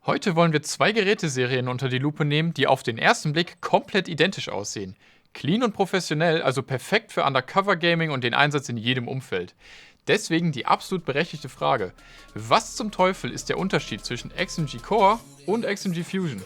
Heute wollen wir zwei Geräteserien unter die Lupe nehmen, die auf den ersten Blick komplett identisch aussehen. Clean und professionell, also perfekt für Undercover-Gaming und den Einsatz in jedem Umfeld. Deswegen die absolut berechtigte Frage: Was zum Teufel ist der Unterschied zwischen XMG Core und XMG Fusion?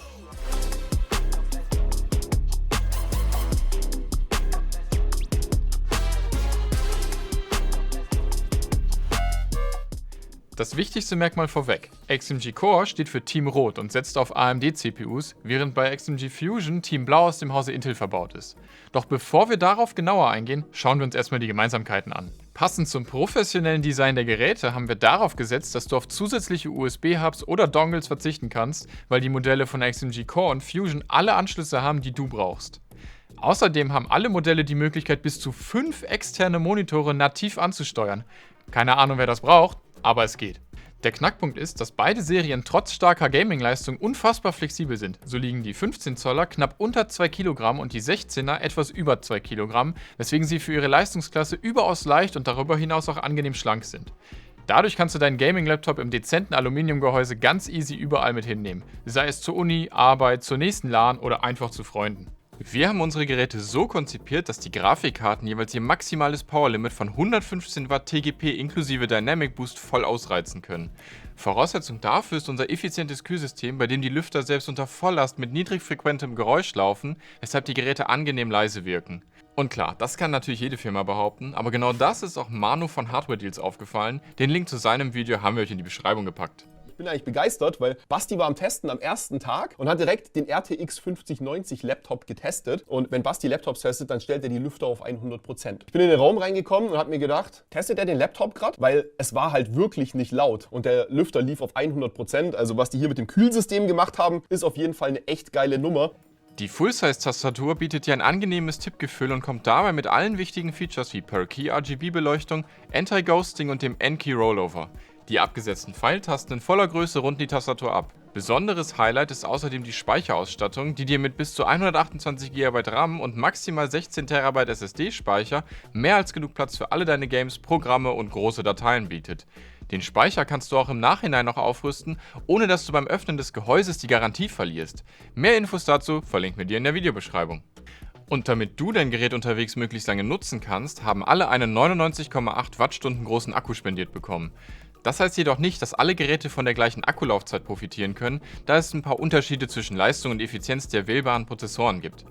Das wichtigste Merkmal vorweg: XMG Core steht für Team Rot und setzt auf AMD-CPUs, während bei XMG Fusion Team Blau aus dem Hause Intel verbaut ist. Doch bevor wir darauf genauer eingehen, schauen wir uns erstmal die Gemeinsamkeiten an. Passend zum professionellen Design der Geräte haben wir darauf gesetzt, dass du auf zusätzliche USB-Hubs oder Dongles verzichten kannst, weil die Modelle von XMG Core und Fusion alle Anschlüsse haben, die du brauchst. Außerdem haben alle Modelle die Möglichkeit, bis zu 5 externe Monitore nativ anzusteuern. Keine Ahnung, wer das braucht, aber es geht. Der Knackpunkt ist, dass beide Serien trotz starker Gaming-Leistung unfassbar flexibel sind. So liegen die 15 Zoller knapp unter 2 Kilogramm und die 16er etwas über 2 Kilogramm, weswegen sie für ihre Leistungsklasse überaus leicht und darüber hinaus auch angenehm schlank sind. Dadurch kannst du deinen Gaming-Laptop im dezenten Aluminiumgehäuse ganz easy überall mit hinnehmen, sei es zur Uni, Arbeit, zur nächsten LAN oder einfach zu Freunden. Wir haben unsere Geräte so konzipiert, dass die Grafikkarten jeweils ihr maximales Powerlimit von 115 Watt TGP inklusive Dynamic Boost voll ausreizen können. Voraussetzung dafür ist unser effizientes Kühlsystem, bei dem die Lüfter selbst unter Volllast mit niedrigfrequentem Geräusch laufen, weshalb die Geräte angenehm leise wirken. Und klar, das kann natürlich jede Firma behaupten, aber genau das ist auch Manu von Hardware Deals aufgefallen. Den Link zu seinem Video haben wir euch in die Beschreibung gepackt. Ich bin eigentlich begeistert, weil Basti war am Testen am ersten Tag und hat direkt den RTX 5090 Laptop getestet. Und wenn Basti Laptops testet, dann stellt er die Lüfter auf 100%. Ich bin in den Raum reingekommen und habe mir gedacht, testet er den Laptop gerade? Weil es war halt wirklich nicht laut und der Lüfter lief auf 100%. Also was die hier mit dem Kühlsystem gemacht haben, ist auf jeden Fall eine echt geile Nummer. Die Full-Size-Tastatur bietet dir ein angenehmes Tippgefühl und kommt dabei mit allen wichtigen Features wie Per-Key RGB-Beleuchtung, Anti-Ghosting und dem N-Key Rollover. Die abgesetzten Pfeiltasten in voller Größe runden die Tastatur ab. Besonderes Highlight ist außerdem die Speicherausstattung, die dir mit bis zu 128 GB RAM und maximal 16 TB SSD-Speicher mehr als genug Platz für alle deine Games, Programme und große Dateien bietet. Den Speicher kannst du auch im Nachhinein noch aufrüsten, ohne dass du beim Öffnen des Gehäuses die Garantie verlierst. Mehr Infos dazu verlinken wir dir in der Videobeschreibung. Und damit du dein Gerät unterwegs möglichst lange nutzen kannst, haben alle einen 99,8 Wattstunden großen Akku spendiert bekommen. Das heißt jedoch nicht, dass alle Geräte von der gleichen Akkulaufzeit profitieren können, da es ein paar Unterschiede zwischen Leistung und Effizienz der wählbaren Prozessoren gibt.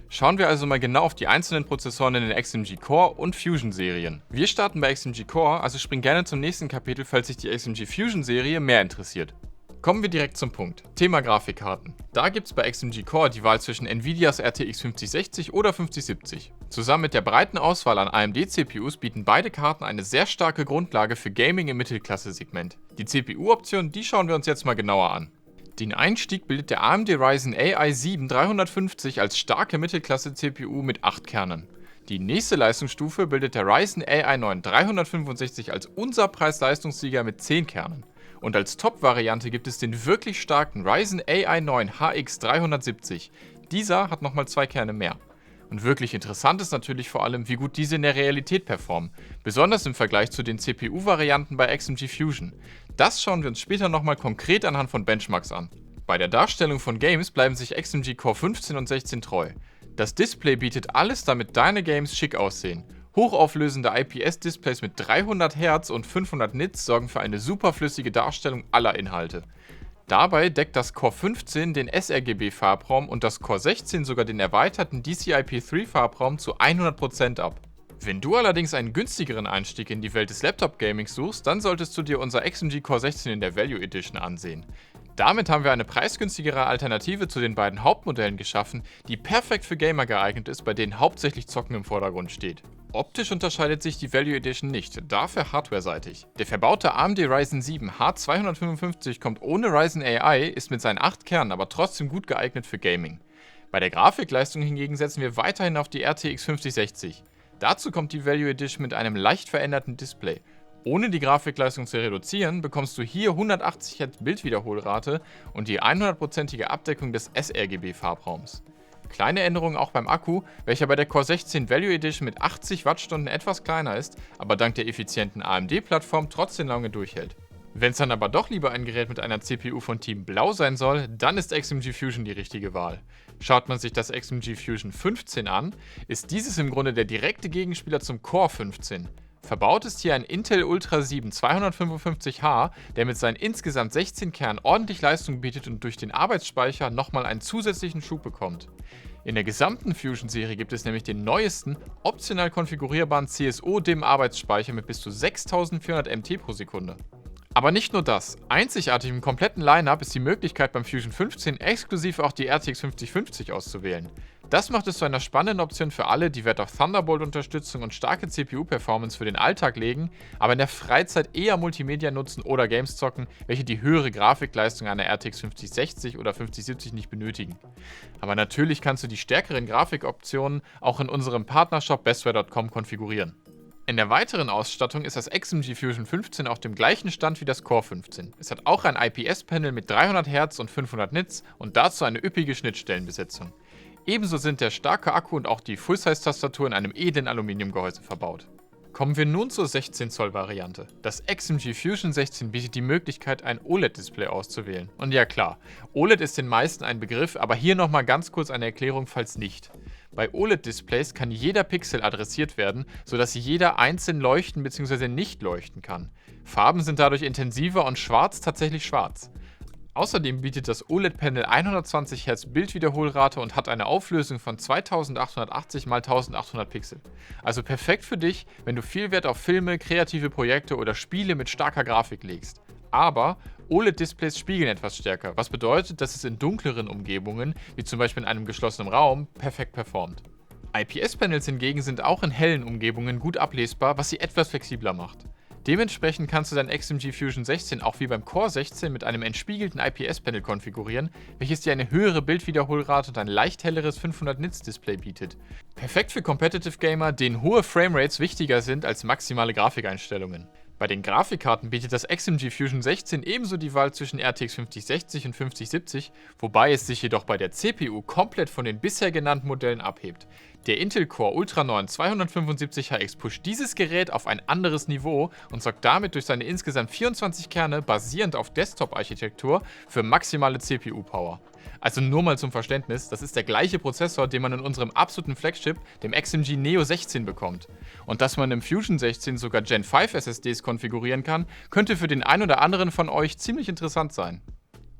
Schauen wir also mal genau auf die einzelnen Prozessoren in den XMG Core und Fusion Serien. Wir starten bei XMG Core, also spring gerne zum nächsten Kapitel, falls dich die XMG Fusion Serie mehr interessiert. Kommen wir direkt zum Punkt. Thema Grafikkarten. Da gibt es bei XMG Core die Wahl zwischen Nvidias RTX 5060 oder 5070. Zusammen mit der breiten Auswahl an AMD-CPUs bieten beide Karten eine sehr starke Grundlage für Gaming im Mittelklasse-Segment. Die CPU-Option, die schauen wir uns jetzt mal genauer an. Den Einstieg bildet der AMD Ryzen AI 7 350 als starke Mittelklasse-CPU mit 8 Kernen. Die nächste Leistungsstufe bildet der Ryzen AI 9 365 als unser Preis-Leistungssieger mit 10 Kernen. Und als Top-Variante gibt es den wirklich starken Ryzen AI 9 HX 370. Dieser hat nochmal 2 Kerne mehr. Und wirklich interessant ist natürlich vor allem, wie gut diese in der Realität performen, besonders im Vergleich zu den CPU-Varianten bei XMG Fusion. Das schauen wir uns später nochmal konkret anhand von Benchmarks an. Bei der Darstellung von Games bleiben sich XMG Core 15 und 16 treu. Das Display bietet alles, damit deine Games schick aussehen. Hochauflösende IPS-Displays mit 300 Hz und 500 Nits sorgen für eine superflüssige Darstellung aller Inhalte. Dabei deckt das Core 15 den sRGB-Farbraum und das Core 16 sogar den erweiterten DCI-P3-Farbraum zu 100% ab. Wenn du allerdings einen günstigeren Einstieg in die Welt des Laptop-Gamings suchst, dann solltest du dir unser XMG Core 16 in der Value Edition ansehen. Damit haben wir eine preisgünstigere Alternative zu den beiden Hauptmodellen geschaffen, die perfekt für Gamer geeignet ist, bei denen hauptsächlich Zocken im Vordergrund steht. Optisch unterscheidet sich die Value Edition nicht, dafür hardwareseitig. Der verbaute AMD Ryzen 7 H255 kommt ohne Ryzen AI, ist mit seinen 8 Kernen aber trotzdem gut geeignet für Gaming. Bei der Grafikleistung hingegen setzen wir weiterhin auf die RTX 5060. Dazu kommt die Value Edition mit einem leicht veränderten Display. Ohne die Grafikleistung zu reduzieren, bekommst du hier 180 Hz Bildwiederholrate und die 100%ige Abdeckung des sRGB-Farbraums. Kleine Änderungen auch beim Akku, welcher bei der Core 16 Value Edition mit 80 Wattstunden etwas kleiner ist, aber dank der effizienten AMD-Plattform trotzdem lange durchhält. Wenn es dann aber doch lieber ein Gerät mit einer CPU von Team Blau sein soll, dann ist XMG Fusion die richtige Wahl. Schaut man sich das XMG Fusion 15 an, ist dieses im Grunde der direkte Gegenspieler zum Core 15. Verbaut ist hier ein Intel Ultra 7 255H, der mit seinen insgesamt 16 Kernen ordentlich Leistung bietet und durch den Arbeitsspeicher nochmal einen zusätzlichen Schub bekommt. In der gesamten Fusion-Serie gibt es nämlich den neuesten, optional konfigurierbaren CSO-DIMM-Arbeitsspeicher mit bis zu 6400 MT pro Sekunde. Aber nicht nur das. Einzigartig im kompletten Lineup ist die Möglichkeit beim Fusion 15 exklusiv auch die RTX 5050 auszuwählen. Das macht es zu einer spannenden Option für alle, die Wert auf Thunderbolt-Unterstützung und starke CPU-Performance für den Alltag legen, aber in der Freizeit eher Multimedia nutzen oder Games zocken, welche die höhere Grafikleistung einer RTX 5060 oder 5070 nicht benötigen. Aber natürlich kannst du die stärkeren Grafikoptionen auch in unserem Partnershop bestware.com konfigurieren. In der weiteren Ausstattung ist das XMG Fusion 15 auf dem gleichen Stand wie das Core 15. Es hat auch ein IPS-Panel mit 300 Hz und 500 Nits und dazu eine üppige Schnittstellenbesetzung. Ebenso sind der starke Akku und auch die Full-Size-Tastatur in einem Eden-Aluminium-Gehäuse verbaut. Kommen wir nun zur 16-Zoll-Variante. Das XMG Fusion 16 bietet die Möglichkeit, ein OLED-Display auszuwählen. Und ja klar, OLED ist den meisten ein Begriff, aber hier nochmal ganz kurz eine Erklärung, falls nicht. Bei OLED-Displays kann jeder Pixel adressiert werden, sodass jeder einzeln leuchten bzw. nicht leuchten kann. Farben sind dadurch intensiver und schwarz tatsächlich schwarz. Außerdem bietet das OLED-Panel 120 Hz Bildwiederholrate und hat eine Auflösung von 2880 x 1800 Pixel. Also perfekt für dich, wenn du viel Wert auf Filme, kreative Projekte oder Spiele mit starker Grafik legst. Aber OLED-Displays spiegeln etwas stärker, was bedeutet, dass es in dunkleren Umgebungen, wie zum Beispiel in einem geschlossenen Raum, perfekt performt. IPS-Panels hingegen sind auch in hellen Umgebungen gut ablesbar, was sie etwas flexibler macht. Dementsprechend kannst du dein XMG Fusion 16 auch wie beim Core 16 mit einem entspiegelten IPS-Panel konfigurieren, welches dir eine höhere Bildwiederholrate und ein leicht helleres 500 Nits Display bietet. Perfekt für Competitive Gamer, denen hohe Framerates wichtiger sind als maximale Grafikeinstellungen. Bei den Grafikkarten bietet das XMG Fusion 16 ebenso die Wahl zwischen RTX 5060 und 5070, wobei es sich jedoch bei der CPU komplett von den bisher genannten Modellen abhebt. Der Intel Core Ultra 9 275HX pusht dieses Gerät auf ein anderes Niveau und sorgt damit durch seine insgesamt 24 Kerne basierend auf Desktop-Architektur für maximale CPU-Power. Also nur mal zum Verständnis, das ist der gleiche Prozessor, den man in unserem absoluten Flagship, dem XMG Neo 16 bekommt. Und dass man im Fusion 16 sogar Gen 5 SSDs konfigurieren kann, könnte für den einen oder anderen von euch ziemlich interessant sein.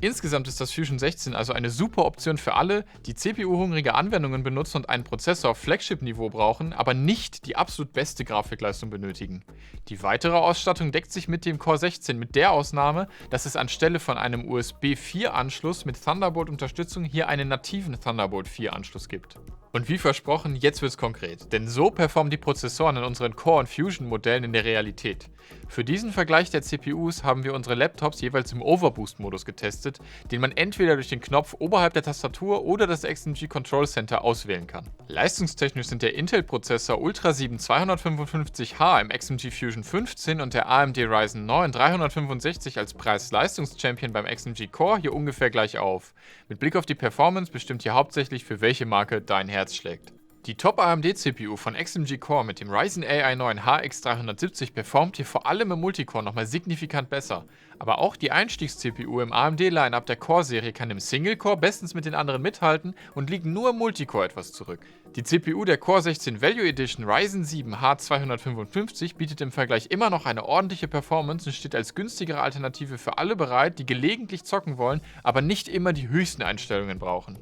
Insgesamt ist das Fusion 16 also eine super Option für alle, die CPU-hungrige Anwendungen benutzen und einen Prozessor auf Flagship-Niveau brauchen, aber nicht die absolut beste Grafikleistung benötigen. Die weitere Ausstattung deckt sich mit dem Core 16 mit der Ausnahme, dass es anstelle von einem USB 4-Anschluss mit Thunderbolt-Unterstützung hier einen nativen Thunderbolt 4-Anschluss gibt. Und wie versprochen, jetzt wird's konkret, denn so performen die Prozessoren in unseren Core- und Fusion-Modellen in der Realität. Für diesen Vergleich der CPUs haben wir unsere Laptops jeweils im Overboost-Modus getestet, den man entweder durch den Knopf oberhalb der Tastatur oder das XMG Control Center auswählen kann. Leistungstechnisch sind der Intel-Prozessor Ultra 7 255H im XMG Fusion 15 und der AMD Ryzen 9 365 als Preis-Leistungs-Champion beim XMG Core hier ungefähr gleich auf. Mit Blick auf die Performance bestimmt hier hauptsächlich, für welche Marke dein Herz schlägt. Die Top-AMD-CPU von XMG Core mit dem Ryzen AI 9 HX370 performt hier vor allem im Multicore nochmal signifikant besser. Aber auch die Einstiegs-CPU im AMD-Line-Up der Core-Serie kann im Single-Core bestens mit den anderen mithalten und liegt nur im Multicore etwas zurück. Die CPU der Core 16 Value Edition Ryzen 7 H255 bietet im Vergleich immer noch eine ordentliche Performance und steht als günstigere Alternative für alle bereit, die gelegentlich zocken wollen, aber nicht immer die höchsten Einstellungen brauchen.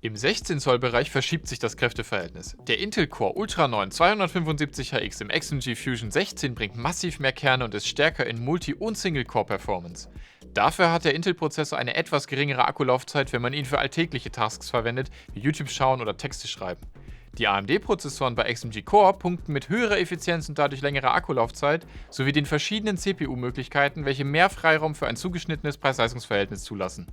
Im 16-Zoll-Bereich verschiebt sich das Kräfteverhältnis. Der Intel Core Ultra 9 255HX im XMG Fusion 16 bringt massiv mehr Kerne und ist stärker in Multi- und Single-Core-Performance. Dafür hat der Intel-Prozessor eine etwas geringere Akkulaufzeit, wenn man ihn für alltägliche Tasks verwendet, wie YouTube schauen oder Texte schreiben. Die AMD-Prozessoren bei XMG Core punkten mit höherer Effizienz und dadurch längerer Akkulaufzeit sowie den verschiedenen CPU-Möglichkeiten, welche mehr Freiraum für ein zugeschnittenes Preis-Leistungs-Verhältnis zulassen.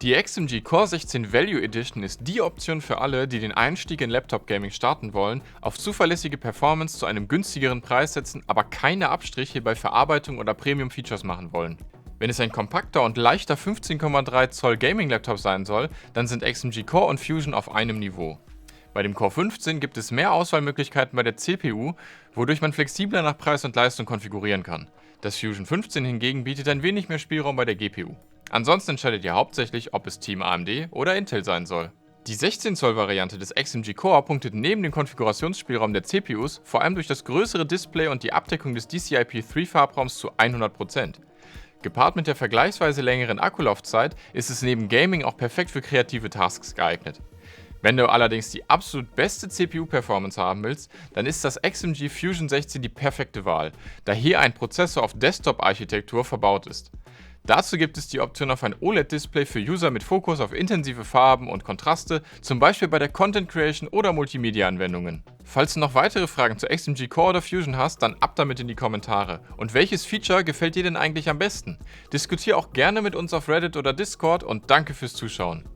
Die XMG Core 16 Value Edition ist die Option für alle, die den Einstieg in Laptop-Gaming starten wollen, auf zuverlässige Performance zu einem günstigeren Preis setzen, aber keine Abstriche bei Verarbeitung oder Premium-Features machen wollen. Wenn es ein kompakter und leichter 15,3 Zoll Gaming-Laptop sein soll, dann sind XMG Core und Fusion auf einem Niveau. Bei dem Core 15 gibt es mehr Auswahlmöglichkeiten bei der CPU, wodurch man flexibler nach Preis und Leistung konfigurieren kann. Das Fusion 15 hingegen bietet ein wenig mehr Spielraum bei der GPU. Ansonsten entscheidet ihr hauptsächlich, ob es Team AMD oder Intel sein soll. Die 16-Zoll-Variante des XMG Core punktet neben dem Konfigurationsspielraum der CPUs vor allem durch das größere Display und die Abdeckung des DCI-P3-Farbraums zu 100%. Gepaart mit der vergleichsweise längeren Akkulaufzeit ist es neben Gaming auch perfekt für kreative Tasks geeignet. Wenn du allerdings die absolut beste CPU-Performance haben willst, dann ist das XMG Fusion 16 die perfekte Wahl, da hier ein Prozessor auf Desktop-Architektur verbaut ist. Dazu gibt es die Option auf ein OLED-Display für User mit Fokus auf intensive Farben und Kontraste, zum Beispiel bei der Content Creation oder Multimedia-Anwendungen. Falls du noch weitere Fragen zu XMG Core oder Fusion hast, dann ab damit in die Kommentare. Und welches Feature gefällt dir denn eigentlich am besten? Diskutier auch gerne mit uns auf Reddit oder Discord und danke fürs Zuschauen.